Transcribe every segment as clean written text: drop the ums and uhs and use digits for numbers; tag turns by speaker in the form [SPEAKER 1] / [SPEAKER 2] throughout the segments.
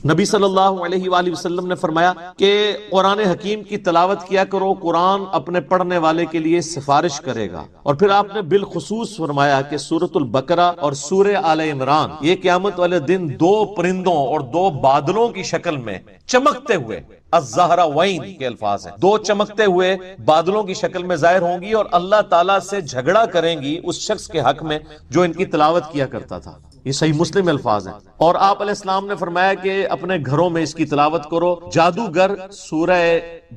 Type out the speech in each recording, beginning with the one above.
[SPEAKER 1] نبی صلی اللہ علیہ وآلہ وسلم نے فرمایا کہ قرآن حکیم کی تلاوت کیا کرو، قرآن اپنے پڑھنے والے کے لیے سفارش کرے گا۔ اور پھر آپ نے بالخصوص فرمایا کہ سورۃ البقرہ اور سورہ آل عمران یہ قیامت والے دن دو پرندوں اور دو بادلوں کی شکل میں چمکتے ہوئے، الزہراوین کے الفاظ ہیں، دو چمکتے ہوئے بادلوں کی شکل میں ظاہر ہوں گی اور اللہ تعالیٰ سے جھگڑا کریں گی اس شخص کے حق میں جو ان کی تلاوت کیا کرتا تھا۔ یہ صحیح مسلم الفاظ ہیں۔ اور آپ علیہ السلام نے فرمایا کہ اپنے گھروں میں اس کی تلاوت کرو، جادوگر سورہ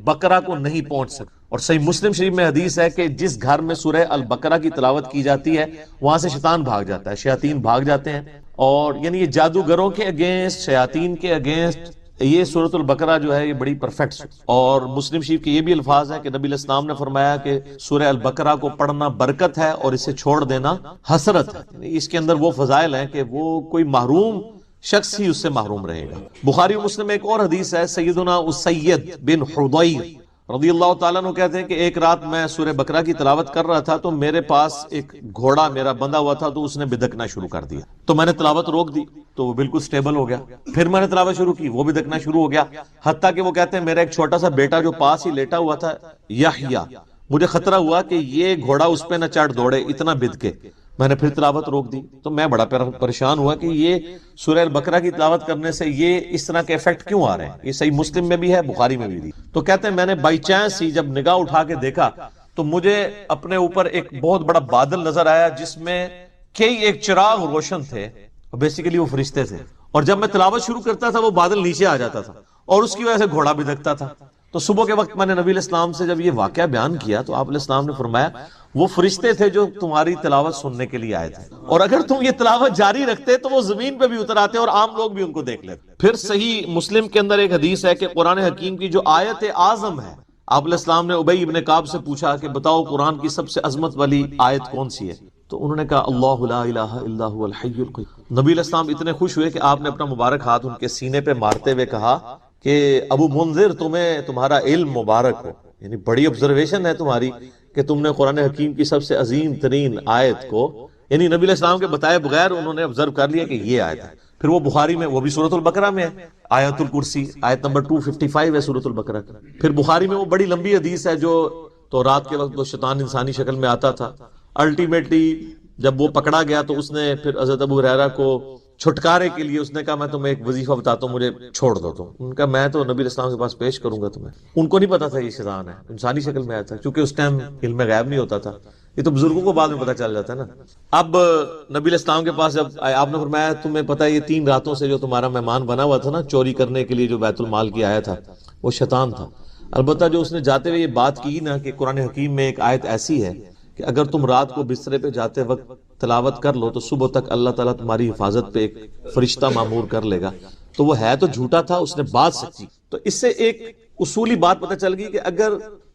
[SPEAKER 1] بقرہ کو نہیں پہنچ سکتے۔ اور صحیح مسلم شریف میں حدیث ہے کہ جس گھر میں سورہ البقرہ کی تلاوت کی جاتی ہے وہاں سے شیطان بھاگ جاتا ہے، شیاطین بھاگ جاتے ہیں۔ اور یعنی یہ جادوگروں کے اگینسٹ، شیاطین کے اگینسٹ یہ سورۃ البقرہ جو ہے یہ بڑی پرفیکٹ۔ اور مسلم شریف کے یہ بھی الفاظ ہیں کہ نبی علیہ السلام نے فرمایا کہ سورہ البقرہ کو پڑھنا برکت ہے اور اسے چھوڑ دینا حسرت ہے، یعنی اس کے اندر وہ فضائل ہیں کہ وہ کوئی محروم شخص ہی اس سے محروم رہے گا۔ بخاری و مسلم میں ایک اور حدیث ہے، سیدنا اسید بن حضیر رضی اللہ تعالیٰ عنہ کہتے ہیں کہ ایک رات میں سورہ بقرہ کی تلاوت کر رہا تھا تو میرے پاس ایک گھوڑا میرا بندھا ہوا تھا تو اس نے بدکنا شروع کر دیا، تو میں نے تلاوت روک دی تو وہ بالکل سٹیبل ہو گیا۔ پھر میں نے تلاوت شروع کی، وہ بدکنا شروع ہو گیا، حتیٰ کہ وہ کہتے ہیں میرا ایک چھوٹا سا بیٹا جو پاس ہی لیٹا ہوا تھا یحییٰ، مجھے خطرہ ہوا کہ یہ گھوڑا اس پہ نہ چڑھ دوڑے، اتنا بدکے۔ میں نے پھر تلاوت روک دی تو میں بڑا پریشان ہوا کہ یہ سورہ البقرہ کی تلاوت کرنے سے یہ اس طرح کے ایفیکٹ کیوں آ رہے ہیں۔ یہ صحیح مسلم میں بھی ہے، بخاری میں بھی۔ تو کہتے ہیں میں نے بائی چانس ہی جب نگاہ اٹھا کے دیکھا تو مجھے اپنے اوپر ایک بہت بڑا بادل نظر آیا جس میں کئی ایک چراغ روشن تھے، بیسیکلی وہ فرشتے تھے، اور جب میں تلاوت شروع کرتا تھا وہ بادل نیچے آ جاتا تھا اور اس کی وجہ سے گھوڑا بدکتا تھا۔ تو صبح کے وقت میں نے نبی علیہ السلام سے جب یہ واقعہ بیان کیا تو آپ علیہ السلام نے فرمایا وہ فرشتے تھے جو تمہاری تلاوت سننے کے لیے آئے تھے، اور اگر تم یہ تلاوت جاری رکھتے تو وہ زمین پہ بھی اتر آتے اور عام لوگ بھی ان کو دیکھ لیتے۔ پھر صحیح مسلم کے اندر ایک حدیث ہے کہ قرآن حکیم کی جو آیت اعظم ہے، آپ علیہ السلام نے ابی ابن کعب سے پوچھا کہ بتاؤ قرآن کی سب سے عظمت والی آیت کون سی ہے، تو انہوں نے کہا اللہ لا الہ الا هو الحی القیوم۔ نبی علیہ السلام اتنے خوش ہوئے کہ آپ نے اپنا مبارک ہاتھ ان کے سینے پہ مارتے ہوئے کہا کہ ابو منذر تمہیں تمہارا علم مبارک ہو، یعنی بڑی آبزرویشن ہے تمہاری کہ تم نے قرآن حکیم کی سب سے عظیم ترین آیت کو، یعنی نبی علیہ السلام کے بتائے بغیر انہوں نے آبزرو کر لیا کہ یہ آیت ہے۔ پھر وہ بخاری میں، وہ بھی سورۃ البقرہ میں ہے، آیت الکرسی آیت نمبر 255 ہے سورۃ البقرہ کی۔ پھر بخاری میں وہ بڑی لمبی حدیث ہے جو تو رات کے وقت وہ شیطان انسانی شکل میں آتا تھا، الٹیمیٹلی جب وہ پکڑا گیا تو اس نے پھر حضرت ابو ہریرہ کو چھٹکارے کے لیے اس نے کہا میں تمہیں ایک وظیفہ بتاتا ہوں، مجھے چھوڑ دو۔ تو ان کا میں تو نبی علیہ السلام کے پاس پیش کروں گا تمہیں۔ ان کو نہیں پتا تھا یہ شیطان ہے، انسانی شکل میں آیا تھا، کیونکہ اس ٹائم علم غیب نہیں ہوتا تھا، یہ تو بزرگوں کو بعد میں پتا چل جاتا ہے نا۔ اب نبی علیہ السلام کے پاس جب آپ نے فرمایا تمہیں پتا ہے یہ 3 راتوں سے جو تمہارا مہمان بنا ہوا تھا نا چوری کرنے کے لیے جو بیت المال کی آیا تھا وہ شیطان تھا۔ البتہ جو اس نے جاتے ہوئے یہ بات کی نا کہ قرآن حکیم میں ایک آیت ایسی ہے کہ اگر تم رات کو بسترے پہ جاتے وقت تلاوت کر لو تو صبح تک اللہ تعالیٰ تمہاری حفاظت پہ ایک فرشتہ مامور کر لے گا، تو وہ ہے تو جھوٹا تھا، اس نے بات سچی۔ تو اس سے ایک اصولی بات پتہ چل گئی کہ اگر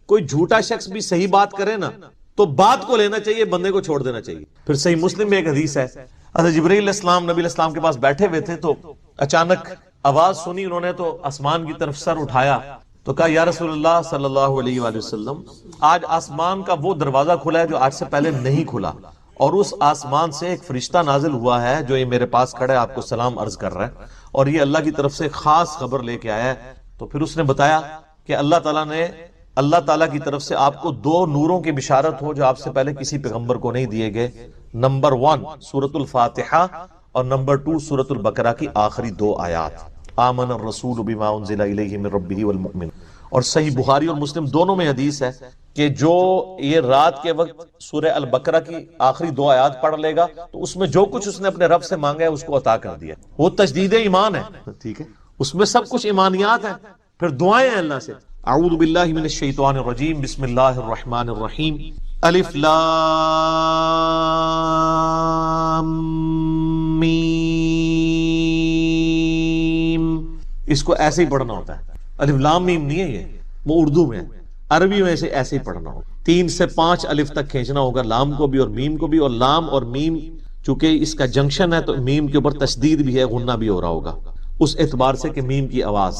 [SPEAKER 1] کوئی جھوٹا شخص بھی صحیح بات کرے نا تو بات کو لینا چاہیے، بندے کو چھوڑ دینا چاہیے۔ پھر صحیح مسلم میں ایک حدیث ہے، حضرت جبرائیل علیہ السلام نبی علیہ السلام کے پاس بیٹھے ہوئے تھے تو اچانک آواز سنی انہوں نے تو آسمان کی طرف سر اٹھایا تو کہا یا رسول اللہ صلی اللہ علیہ وآلہ وسلم آج آسمان کا وہ دروازہ کھلا ہے جو آج سے پہلے نہیں کھلا، اور اس آسمان سے ایک فرشتہ نازل ہوا ہے جو یہ میرے پاس کھڑا ہے، آپ کو سلام عرض کر رہا ہے، اور یہ اللہ کی طرف سے خاص خبر لے کے آیا ہے۔ تو پھر اس نے بتایا کہ اللہ تعالیٰ کی طرف سے آپ کو 2 نوروں کی بشارت ہو جو آپ سے پہلے کسی پیغمبر کو نہیں دیے گئے، نمبر 1 سورۃ الفاتحہ اور نمبر 2 سورۃ البقرہ کی آخری 2 آیات، آمن الرسول بما انزل الیہ من ربہ والمؤمن۔ اور صحیح بخاری اور مسلم دونوں میں حدیث ہے کہ جو یہ رات کے وقت سورہ البقرہ کی آخری 2 آیات پڑھ لے گا تو اس میں جو کچھ اس نے اپنے رب سے مانگا ہے اس کو عطا کر دیا۔ وہ تجدید ایمان ہے، ٹھیک ہے، اس میں سب کچھ ایمانیات ہیں، پھر دعائیں ہیں اللہ سے۔ اعوذ باللہ من الشیطان الرجیم، بسم اللہ الرحمن الرحیم، الف لام میم۔ اس کو ایسے ہی پڑھنا ہوتا ہے، الف لام میم نہیں ہے، یہ وہ اردو میں ہے، عربی میں ایسے ہی پڑھنا ہوگا۔ 3 سے 5 الف تک کھینچنا ہوگا، لام کو بھی اور میم کو بھی، اور لام اور میم چونکہ اس کا جنکشن ہے تو میم کے اوپر تشدید بھی ہے، غنہ بھی ہو رہا ہوگا اس اعتبار سے کہ میم کی آواز۔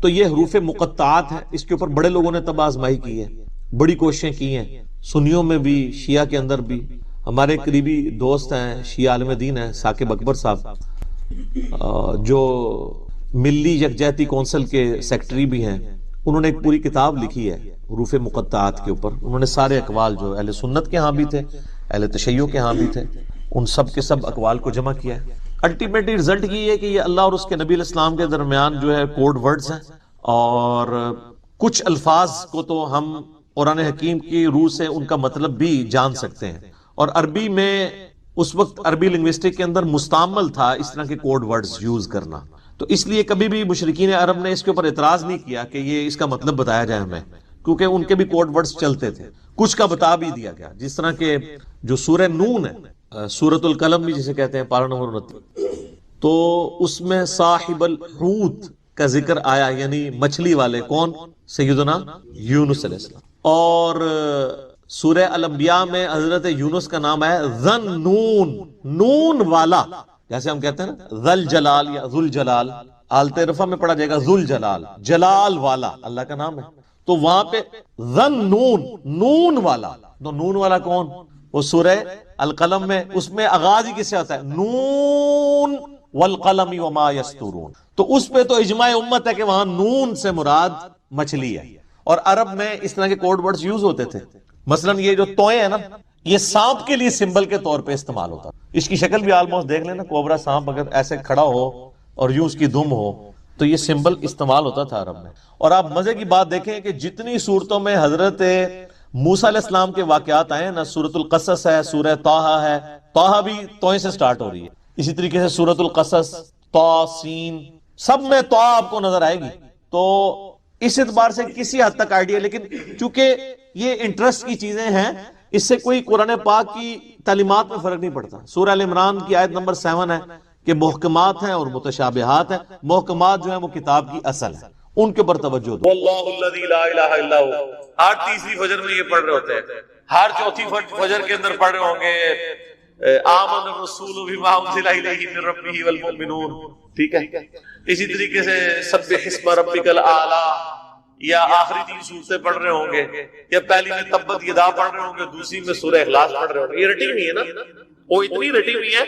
[SPEAKER 1] تو یہ حروف مقطعات ہیں، اس کے اوپر بڑے لوگوں نے تب آزمائی کی ہے، بڑی کوششیں کی ہیں، سنیوں میں بھی شیعہ کے اندر بھی۔ ہمارے قریبی دوست ہیں شیعہ عالم دین ہیں ثاقب اکبر صاحب، جو ملی یکجہتی کونسل کے سیکٹری بھی ہیں، انہوں نے ایک پوری کتاب لکھی ہے حروف مقطعات کے اوپر. انہوں نے سارے اقوال جو اہل سنت کے ہاں بھی تھے، اہل تشیع کے ہاں بھی تھے، ان سب کے سب اقوال کو جمع کیا ہے. الٹیمیٹلی رزلٹ یہ ہے کہ یہ اللہ اور اس کے نبی علیہ السلام کے درمیان جو ہے کوڈ ورڈز ہیں، اور کچھ الفاظ کو تو ہم قرآن حکیم کی روح سے ان کا مطلب بھی جان سکتے ہیں. اور عربی میں اس وقت عربی لنگوسٹک کے اندر مستعمل تھا اس طرح کے کوڈ ورڈز یوز کرنا، تو اس لیے کبھی بھی مشرکین عرب نے اس کے اوپر اعتراض نہیں کیا کہ یہ اس کا مطلب بتایا جائے ہمیں، کیونکہ ان کے بھی کوڈ ورڈز چلتے تھے. کچھ کا بتا بھی دیا گیا، جس طرح کہ جو سورہ نون ہے، سورۃ القلم بھی جسے کہتے ہیں، پارہ نمبر 29، تو اس میں صاحب الحوت کا ذکر آیا، یعنی مچھلی والے. کون؟ سیدنا یونس علیہ السلام. اور سورہ الانبیاء میں حضرت یونس کا نام ہے ذن نون، نون والا، جیسے ہم کہتے ہیں نا ذل جلال یا ذل جلال، حالت رفع میں پڑھا جائے گا ذل جلال، جلال والا اللہ کا نام ہے. تو وہاں پہ ذن نون، نون والا. تو نون والا کون؟ وہ سورہ القلم میں، اس میں آغاز ہی کس سے ہوتا ہے؟ نون والقلم وما یسطرون. تو اس پہ تو اجماع امت ہے کہ وہاں نون سے مراد مچھلی ہے. اور عرب میں اس طرح کے کوڈ ورڈز یوز ہوتے تھے. مثلا یہ جو توئے ہیں نا، یہ سانپ کے لیے سمبل کے طور پہ استعمال ہوتا. اس کی شکل بھی آلموسٹ دیکھ لینا، کوبرا سانپ اگر ایسے کھڑا ہو اور یوں اس کی دم ہو تو یہ سمبل استعمال ہوتا تھا عرب میں. اور آپ مزے کی بات دیکھیں کہ جتنی صورتوں میں حضرت موسیٰ علیہ السلام کے واقعات آئے ہیں نا، سورۃ القصص ہے، سورہ طٰہٰ ہے، طٰہٰ بھی توئے سے سٹارٹ ہو رہی ہے. اسی طریقے سے سورۃ القصص، طٰ، سین، سب میں طٰ آپ کو نظر آئے گی. تو اس اعتبار سے کسی حد تک آئیڈیا، لیکن چونکہ یہ انٹرسٹ کی چیزیں ہیں، اس سے کوئی قرآن پاک کی تعلیمات میں فرق نہیں پڑتا. سورہ ال عمران کی آیت نمبر 7 ہے کہ محکمات ہیں اور متشابہات ہیں. محکمات جو ہیں وہ کتاب کی اصل ہے، ان کے اوپر توجہ دو.
[SPEAKER 2] واللہ الذی لا الہ الا ہو، ہر تیسری فجر میں یہ پڑھ رہے ہوتے ہیں، ہر چوتھی فجر کے اندر پڑھ رہے ہوں گے آمن الرسول بما انزل الیہ من ربہ والمؤمنون. ٹھیک ہے، اسی طریقے سے سبح اسم ربک الاعلی، یا آخری 3 صورتیں پڑھ رہے ہوں گے، یا پہلی میں تبت یدا پڑھ رہے ہوں گے، دوسری میں سورہ اخلاص پڑھ رہے ہوں گے. یہ رٹی ہوئی ہے نا، وہ اتنی رٹی ہوئی ہے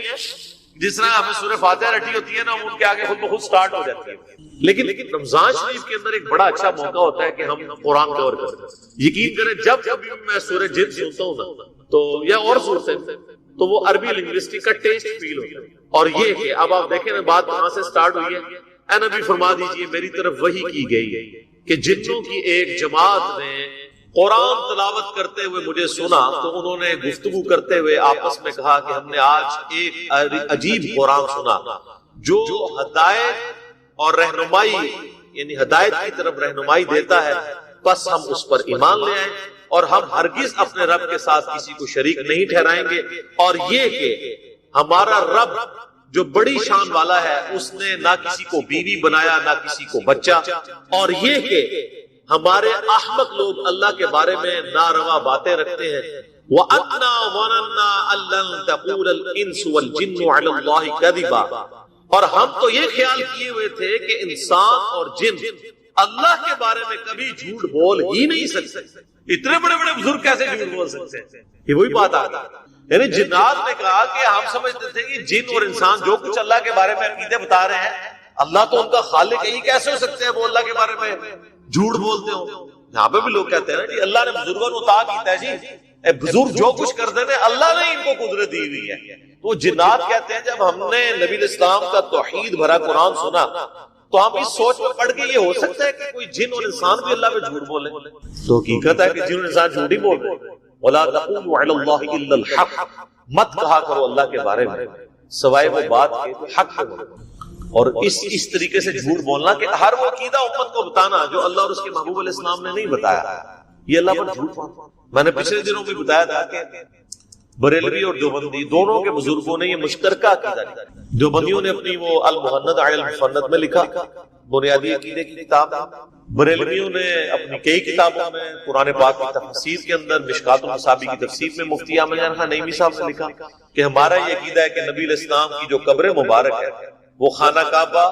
[SPEAKER 2] جس طرح ہمیں سورہ فاتحہ رٹی ہوتی ہے نا، ان کے آگے خود بخود سٹارٹ ہو جاتی ہے. لیکن رمضان شریف کے اندر ایک بڑا اچھا موقع ہوتا ہے کہ ہم قرآن کور کرتے ہیں. یقین کریں جب کبھی میں سورہ جن سنتا ہوں نا، تو یا اور صورتیں، تو وہ عربی لنگوسٹک کا ٹیسٹ فیل ہوتا ہے. اور یہ کہ اب آپ دیکھیں نا، بات کہاں سے سٹارٹ ہوئی ہے. اے نبی فرما دیجئے میری طرف وحی کی گئی کہ جنوں کی ایک جماعت نے قرآن تلاوت کرتے ہوئے مجھے سنا، تو انہوں نے گفتگو کرتے ہوئے آپس میں کہا کہ ہم نے آج ایک عجیب قرآن سنا جو ہدایت اور رہنمائی، یعنی ہدایت کی طرف رہنمائی دیتا ہے، بس ہم اس پر ایمان لے آئیں اور ہم ہرگز اپنے رب کے ساتھ کسی کو شریک نہیں ٹھہرائیں گے. اور یہ کہ ہمارا رب جو بڑی شان والا ہے، اس نے نہ کسی کو بیوی بنایا نہ کسی کو بچہ. اور یہ کہ ہمارے احمق لوگ اللہ کے بارے میں ناروا باتیں رکھتے ہیں. وَأَنَّا وَنَنَّا أَلَّن تَقُولَ الْإِنسُ وَالْجِنُّ عَلَى اللَّهِ كَذِبًا، اور ہم تو یہ خیال کیے ہوئے تھے کہ انسان اور جن اللہ کے بارے میں کبھی جھوٹ بول ہی نہیں سکتے. اتنے بڑے بڑے بزرگ کیسے جھوٹ بول سکتے ہیں؟ یہ وہی بات آ گئی. یعنی جنات نے کہا کہ ہم سمجھتے تھے کہ جن اور انسان جو کچھ اللہ کے بارے میں عقیدے بتا رہے ہیں، اللہ تو ان کا خالق ہے، کیسے ہو سکتے ہیں وہ اللہ کے بارے میں جھوٹ بولتے ہوں. یہاں پہ بھی لوگ کہتے ہیں کہ اللہ نے بزرگوں کو عطا کیتا ہے جی، بزرگ جو کچھ کرتے تھے اللہ نے ان کو قدرت دی ہوئی ہے. تو جنات کہتے ہیں جب ہم نے نبی الاسلام کا توحید بھرا قرآن سنا تو ہم اس سوچ میں پڑھ کے یہ ہو سکتا ہے کہ کوئی جن اور انسان بھی اللہ پہ جھوٹ بولے. تو حقیقت ہے کہ جن اور انسان جھوٹ ہی بول رہے ہیں. وَلَا تَقُولُوا عَلَى اللَّهِ إِلَّا الْحَقَّ، مت کہا کرو اللہ کے بارے میں سوائے وہ بات کے جو حق ہے. اور اس طریقے سے جھوٹ بولنا کہ ہر وہ عقیدہ امت کو بتانا جو اللہ اور اس کے محبوب علیہ السلام نے نہیں بتایا، یہ اللہ پر جھوٹ بولنا. میں نے پچھلے دنوں میں بتایا تھا کہ بریلوی اور دیوبندی دونوں کے بزرگوں نے یہ مشترکہ عقیدہ لکھا. دیوبندیوں نے اپنی وہ المحند علی المفند میں لکھا، بنیادی عقیدے کی کتاب. بریلویوں نے اپنی کئی کتابوں میں قرآن پاک کی تفسیر کے اندر مشکات المصابیح کی تفسیر میں مفتی احمد جان خان نعیمی صاحب نے لکھا کہ ہمارا یہ عقیدہ ہے کہ نبی علیہ السلام کی جو قبر مبارک ہے وہ خانہ کعبہ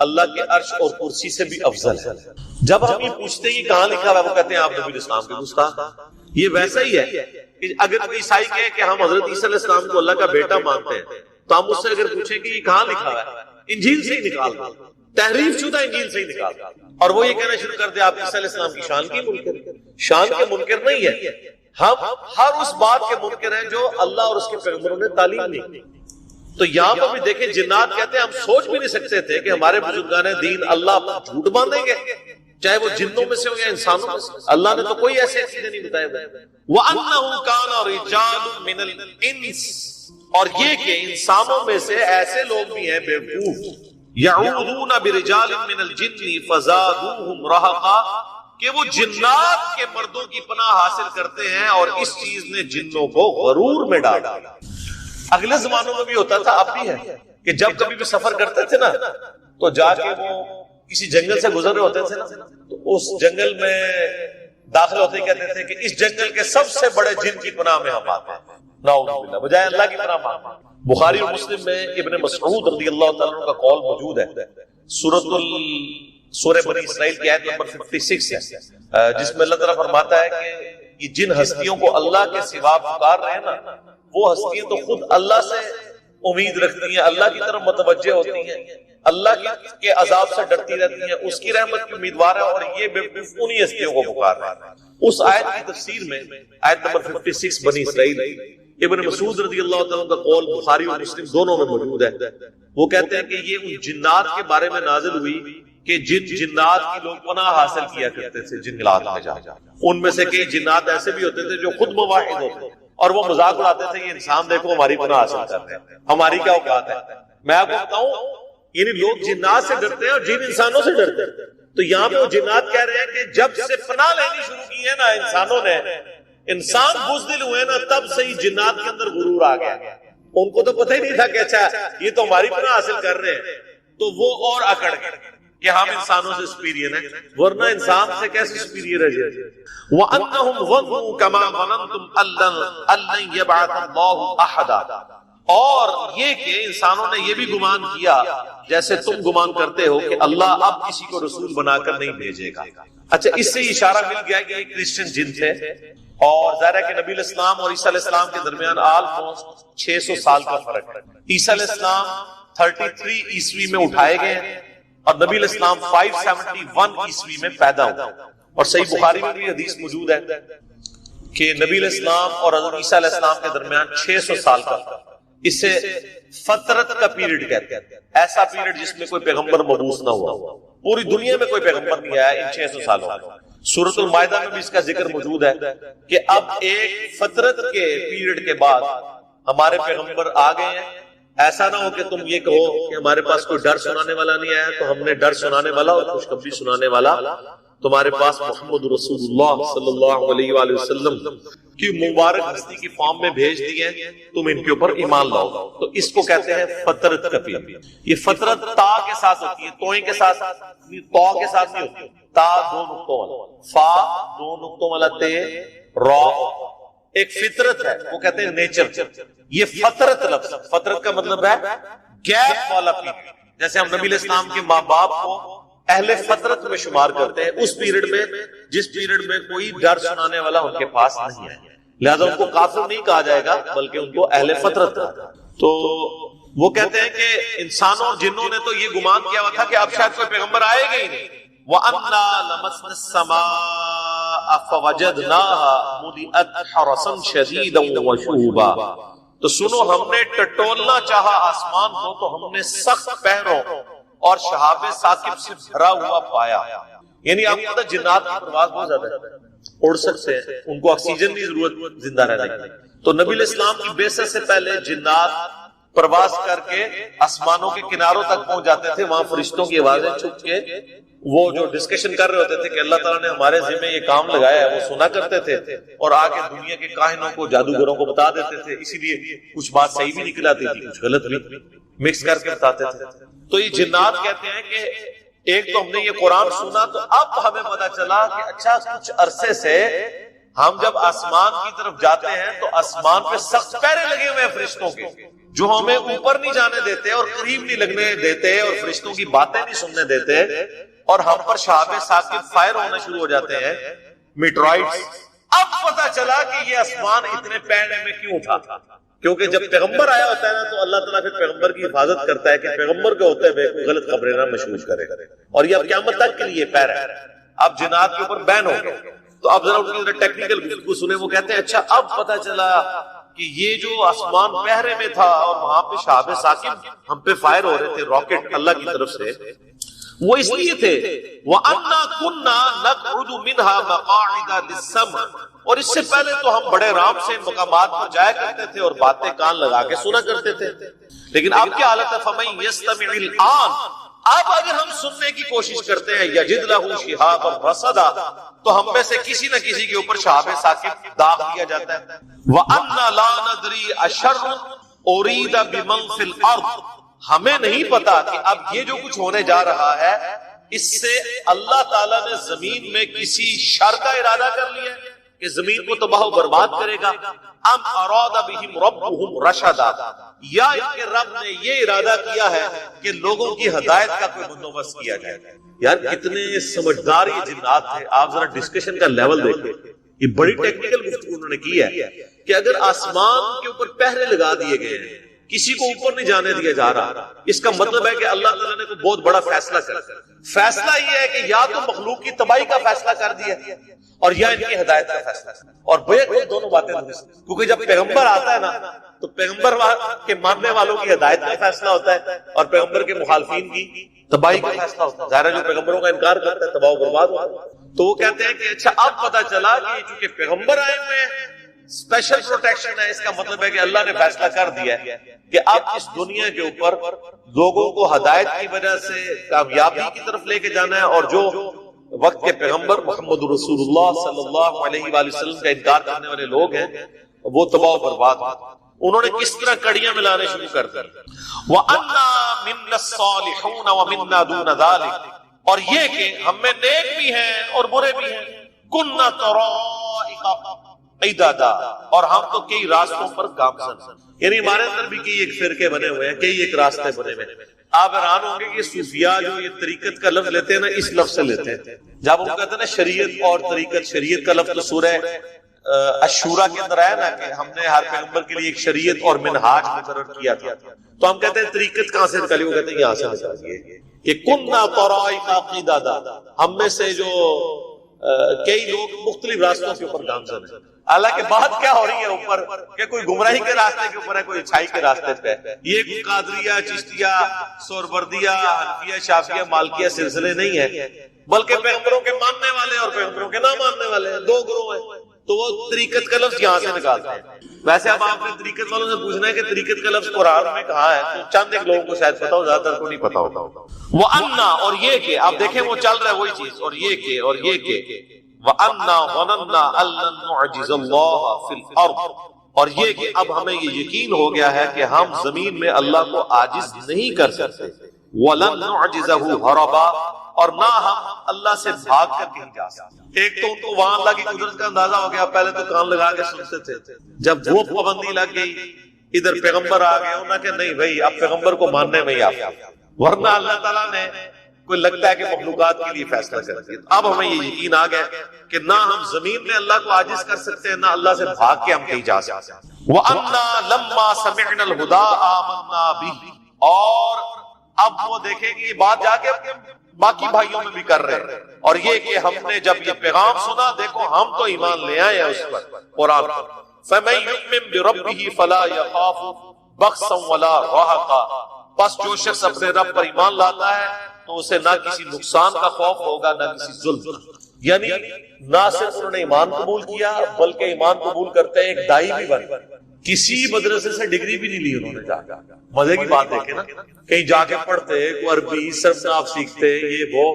[SPEAKER 2] اللہ کے عرش اور کرسی سے بھی افضل ہے. جب ہم یہ پوچھتے ہیں کہاں لکھا ہوا، وہ کہتے ہیں آپ نبی علیہ السلام کے گستاخ. یہ ویسا ہی ہے کہ اگر کوئی عیسائی کہے کہ ہم حضرت عیسیٰ علیہ السلام کو اللہ کا بیٹا مانتے ہیں، تو ہم اس سے اگر پوچھیں کہ یہ کہاں لکھا ہے، انجیل سے ہی نکال دیں. تحریف شدہ انجیل سے ہی نکالا، اور وہ یہ کہنا شروع کر دیا آپ عیسیٰ علیہ السلام کی شان کی منکر، شان کے منکر نہیں ہے، ہم ہر اس بات کے منکر ہیں جو اللہ اور اس کے پیغمبروں نے تعلیم دی۔ تو یہاں پر بھی دیکھیں جنات کہتے ہیں ہم سوچ بھی نہیں سکتے تھے کہ ہمارے بزرگان دین اللہ پر جھوٹ باندھیں گے، چاہے وہ جنوں میں سے ہو یا انسانوں میں سے۔ اللہ نے تو کوئی ایسے چیزیں نہیں بتائے ہوئے۔ وَأَنَّهُ كَانَ رِجَالٌ مِّنَ الْإِنسِ، اور یہ کہ انسانوں میں سے ایسے لوگ بھی ہیں بیوقوف، يَعُوذُونَ بِرِجَالٍ مِّنَ الْجِنِّ فَزَادُوهُمْ رَهَقًا، کہ وہ جنات کے مردوں کی پناہ حاصل کرتے ہیں اور اس چیز نے جنوں کو غرور میں ڈالا۔ اگلے زمانوں میں بھی ہوتا تھا، اب بھی ہے کہ جب کبھی بھی سفر کرتے تھے نا تو جا کے وہ کسی جنگل سے گزر رہے ہوتے تھے نا تو اس جنگل میں داخل ہوتے کہتے تھے کہ اس جنگل کے سب سے بڑے جن کی پناہ میں ہم آتے ہیں، نعوذ باللہ، بجائے اللہ کی پناہ مانگتے ہیں۔ بخاری اور مسلم میں ابن مسعود رضی اللہ تعالیٰ عنہ کا قول موجود ہے، سورہ بنی اسرائیل کی آیت نمبر 56 ہے، جس میں اللہ تعالیٰ فرماتا ہے کہ یہ جن ہستیوں کو اللہ کے سوا پکار رہے ہیں نا، وہ ہستیاں تو خود اللہ سے امید رکھتی ہیں، اللہ کی طرف متوجہ ہوتی ہیں، اللہ کے عذاب سے ڈرتی رہتی ہیں، اس کی رحمت کی امیدوار ہے، اور یہ بیوقوف انہی ہستیوں کو پکار رہے ہیں۔ اس آیت کی تفسیر میں آیت نمبر 56 بنی اسرائیل ابن مسعود رضی اللہ تعالیٰ کا قول بخاری اور مسلم دونوں میں موجود ہے۔ وہ کہتے ہیں کہ یہ ان جنات کے بارے میں نازل ہوئی کہ جن جنات کی لوگ پناہ حاصل کیا کرتے تھے جنگلات میں جا، ان میں سے کئی جنات ایسے بھی ہوتے تھے جو خود مواحد ہوتے اور وہ مذاق اڑاتے تھے، یہ انسان دیکھو ہماری پناہ حاصل کر رہے ہیں، ہماری کیا اوقات ہے۔ میں آپ کو بتاؤں، یعنی لوگ جنات سے ڈرتے ہیں اور جن انسانوں سے ڈرتے ہیں۔ تو یہاں پہ وہ جنات کہہ رہے ہیں کہ جب سے پناہ لینی شروع کی ہے نا انسانوں نے، انسان بزدل ہوئے نا، تب سے ہی جنات کے اندر غرور آ گیا۔ ان کو تو پتہ ہی نہیں تھا کہ اچھا یہ تو ہماری پناہ حاصل کر رہے ہیں، تو وہ اور اکڑ گئے کہ ہم انسانوں سے سپیریئر ہیں، ورنہ انسان سے کیسے سپیریئر ہے جی۔ وَأَنَّهُمْ ظَنُّوا كَمَا ظَنَنْتُمْ أَن لَّن يَبْعَثَ اللَّهُ أَحَدًا، اور یہ کہ انسانوں نے یہ بھی گمان کیا جیسے تم گمان کرتے ہو کہ اللہ اب کسی کو رسول بنا کر نہیں بھیجے گا۔ اچھا، اس سے اشارہ مل گیا کہ یہ کرسچن جن تھے، اور ظاہر ہے کہ نبی علیہ السلام اور عیسیٰ علیہ السلام کے درمیان آلموسٹ 600 سال کا فرق ہے۔ عیسیٰ علیہ السلام 33 عیسوی میں اٹھائے گئے اور نبی علیہ السلام 571 عیسوی میں پیدا ہوئے، اور صحیح بخاری میں بھی حدیث موجود ہے کہ نبی علیہ السلام اور حضرت عیسیٰ علیہ السلام کے درمیان 600 سال کا فرق۔ اسے فترت کا پیریڈ کہتے ہیں، ایسا پیریڈ جس میں کوئی پیغمبر مبعوث نہ ہوا، پوری دنیا میں کوئی پیغمبر نہیں آیا ان 600 سالوں میں۔ سورۃ المائدہ میں بھی اس کا ذکر موجود ہے کہ اب ایک فترت کے پیریڈ کے بعد ہمارے پیغمبر آ گئے ہیں۔ ایسا نہ ہو کہ تم یہ کہو کہ ہمارے پاس کوئی ڈر سنانے والا نہیں آیا، تو ہم نے ڈر سنانے والا اور خوشخبری سنانے والا تمہارے پاس محمد رسول اللہ صلی اللہ علیہ وآلہ وسلم کی مبارک ہستی کی فارم میں بھیج دیے، تم ان کے اوپر ایمان لاؤ۔ تو اس کو کہتے ہیں فترت کا پیریڈ۔ یہ فترت تا کے ساتھ ہوتی ہے، توئیں کے ساتھ، تو کے ساتھ نہیں ہوتی، تا دو نقطوں والا، فا دو نقطوں والا تے، را ایک فطرت ہے، وہ کہتے ہیں نیچر۔ یہ فترت لفظ، فترت کا مطلب ہے گیپ والا پیریڈ۔ جیسے ہم نبی علیہ السلام کے ماں باپ کو اہل فترت میں شمار کرتے ہیں، اس پیریڈ میں جس پیریڈ میں کوئی ڈر سنانے والا ان کے پاس نہیں ہے، لہذا ان کو کافر نہیں کہا جائے گا بلکہ ان کو اہل فترت کہا جائے گا۔ تو وہ کہتے ہیں کہ انسانوں اور جنوں نے تو یہ گمان کیا ہوا تھا کہ اب شاید کوئی پیغمبر آئے گا ہی نہیں۔ وَأَنَّا لَمَسْنَا السَّمَاءَ فَوَجَدْنَاهَا مُلِئَتْ حَرَسًا شَدِيدًا وَشُهُبًا، تو سنو ہم نے ٹٹولنا چاہا آسمان کو تو ہم نے سخت پہروں اور شہاب ثاقب سے بھرا ہوا پایا۔ یعنی آپ کو پتہ جنات کی پرواز بہت زیادہ ہے، اڑ سکتے ہیں، ان کو آکسیجن کی ضرورت زندہ رہنے کی۔ تو نبی علیہ السلام کی بعثت سے پہلے جنات پرواز کر کے آسمانوں کے کناروں تک پہنچ جاتے تھے، وہاں فرشتوں کی آوازیں چھپ کے وہ جو ڈسکشن کر رہے ہوتے تھے کہ اللہ تعالیٰ نے ہمارے ذمہ یہ کام لگایا ہے، وہ سنا کرتے تھے اور آگے دنیا کے کاہنوں کو، جادوگروں کو بتا دیتے تھے۔ اسی لیے کچھ بات صحیح بھی نکل آتی تھی، کچھ غلط بھی، مکس کر کے بتاتے تھے۔ تو یہ جنات کہتے ہیں کہ ایک تو ہم نے یہ قرآن سنا تو اب ہمیں پتا چلا کہ اچھا کچھ عرصے سے ہم جب آسمان کی طرف جاتے ہیں تو آسمان پہ سخت پہرے لگے ہوئے ہیں فرشتوں کے، جو ہمیں اوپر نہیں جانے دیتے اور قریب نہیں لگنے دیتے اور فرشتوں کی باتیں نہیں سننے دیتے، اور ہم پر شہاب ثاقب فائر ہونے شروع ہو جاتے ہیں، میٹرائٹس۔ اب پتا چلا کہ یہ آسمان اتنے پہرے میں کیوں تھا، کیونکہ جب پیغمبر آیا ہوتا ہے نا تو اللہ تعالیٰ پھر پیغمبر کی حفاظت کرتا ہے کہ پیغمبر کے ہوتے ہوئے کوئی غلط خبریں نہ مشہور کرے. اور یہ اب قیامت تک کے لیے پیر ہے. اب جنات کے اوپر بین ہو گئے. تو اب ذرا ان کی ٹیکنیکل گفتگو سنیں. وہ کہتے ہیں اچھا اب پتہ چلا کہ یہ جو آسمان پہرے میں تھا اور وہاں پہ شہاب ثاقب ہم پہ فائر ہو رہے تھے راکٹ اللہ کی طرف سے، وہ اس لیے تھے وَأَنَّا كُنَّا نَقْعُدُ مِنْهَا مَقَاعِدَ لِلسَّمْعِ، اور اس سے پہلے تو ہم بڑے آرام سے مقامات پر جایا کرتے تھے اور باتیں کان لگا کے سنا کرتے تھے. لیکن اب کیا حالت ہے؟ فَمَن يَسْتَمِعِ الْآنَ، اب اگر ہم سننے کی کوشش کرتے ہیں یجد لہ شہابا رصدا، تو ہم میں سے کسی نہ کسی کے اوپر شہاب ثاقب داغ دیا جاتا ہے. وَأَنَّا لَا نَدْرِي أَشَرٌ أُرِيدَ بِمَن فِي الْأَرْضِ، ہمیں نہیں پتا کہ اب یہ جو کچھ ہونے جا رہا ہے اس سے اللہ تعالیٰ نے زمین میں کسی شر کا ارادہ کر لیا ہے کہ زمین کو تباہ و برباد کرے گا. ام اراد بہم ربہم رشدا، یا ان کے رب نے یہ ارادہ کیا ہے کہ لوگوں کی ہدایت کا کوئی بندوبست کیا جائے. یار کتنے سمجھدار یہ جنات تھے. آپ ذرا ڈسکشن کا لیول دیکھیں، یہ بڑی ٹیکنیکل گفتگو انہوں نے کی ہے کہ اگر آسمان کے اوپر پہرے لگا دیے گئے ہیں، کسی کو اوپر نہیں جانے دیا جا رہا، اس کا مطلب ہے کہ اللہ تعالیٰ نے کوئی بہت بڑا فیصلہ کر دیا. فیصلہ یہ ہے کہ یا تو مخلوق کی تباہی کا فیصلہ کر دیا اور یا ان کی ہدایت کا فیصلہ. اور بیک دونوں باتیں درست، کیونکہ جب پیغمبر آتا ہے نا تو پیغمبر کے ماننے والوں کی ہدایت کا فیصلہ ہوتا ہے اور پیغمبر کے مخالفین کی تباہی کا فیصلہ ہوتا ہے. ظاہر ہے جو پیغمبروں کا انکار کرتا ہے تباہ و برباد ہوتا ہے. تو وہ کہتے ہیں کہ اچھا اب پتا چلا کہ چونکہ پیغمبر آئے ہوئے ہیں اسپیشل پروٹیکشن ہے، اس کا مطلب ہے کہ اللہ نے فیصلہ کر دیا ہے کہ اب اس دنیا کے اوپر لوگوں کو ہدایت کی وجہ سے کامیابی کی طرف لے کے جانا ہے، اور جو وقت کے پیغمبر محمد رسول اللہ صلی اللہ علیہ وآلہ وسلم کا انکار کرنے والے لوگ ہیں وہ تباہ و برباد ہیں. انہوں نے کس طرح کڑیاں ملانے شروع کر دی. وَأَنَّا مِنَّا الصَّالِحُونَ وَمِنَّا دُونَ ذَلِكَ، اور یہ کہ ہم میں نیک بھی ہیں اور برے بھی ہیں. كُنَّا طَرَائِقَ عِدَدًا، اور ہم تو کئی راستوں پر گامزن، یعنی ہمارے اندر بھی کئی ایک فرقے بنے ہوئے ہیں، کئی ایک راستے بنے ہوئے ہیں. آپ حیران ہوں گے کہ صوفیاء جو یہ طریقت کا لفظ لیتے ہیں نا، اس لفظ سے لیتے ہیں. جب ہم کہتے ہیں نا شریعت اور طریقت، شریعت کا لفظ تو سورہ الشورى کے اندر آیا نا کہ ہم نے ہر پیغمبر کے لیے ایک شریعت اور منہاج مقرر کیا تھا. تو ہم کہتے ہیں طریقت کہاں سے نکلی؟ وہ کہتے ہیں یہاں سے نکلی کہ كُنَّا طَرَائِقَ عِدَدًا، ہم میں سے جو کئی لوگ مختلف راستوں کے اوپر گامزن ہیں. حالانکہ بات کیا ہو رہی ہے اوپر کہ کوئی گمراہی کے راستے کے اوپر ہے، کوئی اچھائی کے راستے پہ ہے. یہ کوئی قادریہ، چشتیہ، سہروردیہ، حنفیہ، شافعیہ، مالکیہ سلسلے نہیں ہے، بلکہ پیغمبروں کے ماننے والے اور پیغمبروں کے نہ ماننے والے ہیں، دو گروہ ہیں. تو وہ طریقت کا لفظ یہاں سے نکالتے ہیں. ویسے اب آپ نے طریقت والوں سے پوچھنا ہے کہ طریقت کا لفظ قرآن میں کہاں ہے، تو چند ایک لوگوں کو شاید پتا ہو، زیادہ تر کو نہیں پتا ہوتا. وَأَنَّا، اور یہ کہ آپ دیکھیں وہ چل رہا ہے وہی چیز، اور یہ کہ وَأَنَّا ظَنَنَّا أَن لَّن نُّعْجِزَ اللَّهَ فِي الْأَرْضِ، اور یہ کہ اب ہمیں یہ یقین ہو گیا ہے کہ ہم زمین میں اللہ کو عاجز نہیں کر سکتے. وَلَن نُّعْجِزَهُ هَرَبًا، اور نہ ہم اللہ سے بھاگ کر کہیں جا سکتے. ایک تو ان کو وہاں اللہ کی قدرت کا اندازہ ہو گیا، پہلے تو کان لگا کے سنتے تھے، جب وہ پابندی لگ گئی ادھر پیغمبر آ گئے، انہوں نے کہ نہیں بھائی اب پیغمبر کو ماننے میں ہی آپ، ورنہ اللہ تعالیٰ نے کوئی لگتا ہے کہ مخلوقات کے لیے فیصلہ کر دیا. اب ہمیں یہ یقین آ گیا کہ نہ ہم زمین میں اللہ کو عاجز کر سکتے ہیں، نہ اللہ سے بھاگ کے ہم کہیں جا سکتے ہیں. وَأَنَّا لَمَّا سَمِعْنَا الْهُدَىٰ آمَنَّا بِهِ، اور اب وہ دیکھیں کہ یہ بات جا کے باقی بھائیوں میں بھی کر رہے ہیں، اور یہ کہ ہم نے جب یہ پیغام سنا، دیکھو ہم تو ایمان لے آئے ہیں اس پر، قرآن پر. فَمَن يُؤْمِن بِرَبِّهِ فَلَا يَخَافُ بَخْسًا وَلَا رَهَقًا، بس جو شخص اپنے رب پر ایمان لاتا ہے تو اسے نہ کسی نقصان کا خوف ہوگا نہ کسی ظلم. یعنی نہ صرف انہوں نے ایمان قبول کیا بلکہ ایمان قبول کرتے ہیں ایک دائی بھی بن، کسی مدرسے سے ڈگری بھی نہیں لی انہوں نے. جا مزے کی بات دیکھیں نا، کہیں جا کے پڑھتے کوئی عربی صرف آپ سیکھتے یہ وہ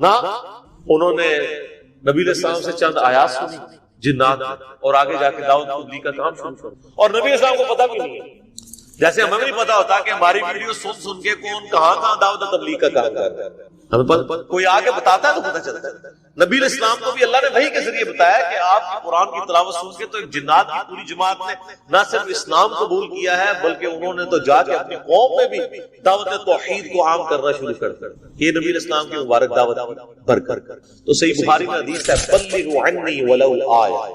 [SPEAKER 2] نہ، انہوں نے نبی علیہ السلام سے چند آیات سنی جنات، اور آگے جا کے دعوت تبلیغ کا کام شروع کر. اور نبی علیہ السلام کو پتہ بھی نہیں ہے، جیسے ہمیں نہیں پتا ہوتا کہ ہماری ویڈیو سن کے کون کہاں دعوت تبلیغ کا کام کر رہا ہے. ہمیں کوئی آگے بتاتا ہے تو پتہ چلتا ہے. نبی علیہ السلام کو بھی اللہ نے وحی کے ذریعے بتایا کہ آپ قرآن کی تلاوت سن کے تو ایک جنات کی پوری جماعت نے نہ صرف اسلام قبول کیا ہے بلکہ انہوں نے تو جا کے اپنی قوم میں بھی دعوت توحید کو عام کرنا شروع کر دیا. یہ نبی علیہ السلام کی مبارک دعوت برکت. تو صحیح بخاری میں حدیث ہے بلغوا عنی ولو آیہ،